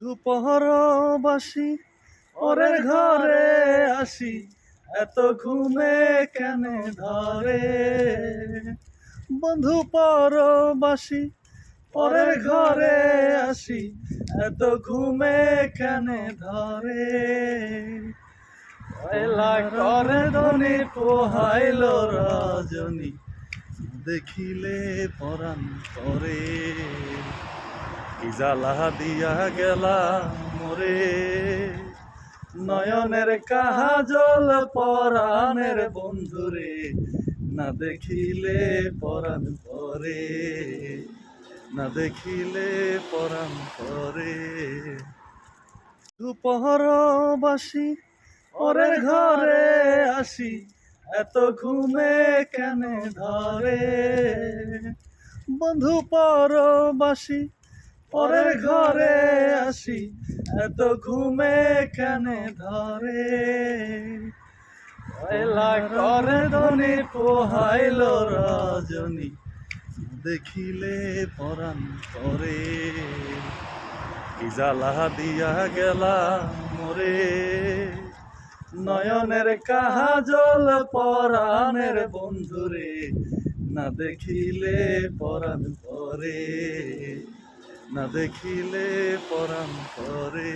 দুপহরবাসী পরের ঘরে আসি, এত ঘুমে কেন ধরে? বন্ধু পরবাসী পরের ঘরে আসি, এত ঘুমে কেন ধরে? পয়লা করে ধনী পোহাইল রজনী, দেখিলে পরাণ করে। কি জ্বালা দিয়া গেলা মোরে, নয়নের কাজল পরাণের বন্ধুরে, না দেখিলে পরাণ করে, না দেখিলে পরাণ করে। দুপহরবাসী পরের ঘরে আসি, এত ঘুমে কেন ধরে? বন্ধু পরবাসী পরের ঘরে আসি, এত ঘুমে কেন ধরে? পয়লা করে ধনী পোহাইল রজনী, দেখিলে পরাণ করে। কি জ্বালা দিয়া গেলা মোরে, নয়নের কাজল পরাণের বন্ধুরে, না দেখিলে পরাণ করে, না দেখিলে পরাণ করে।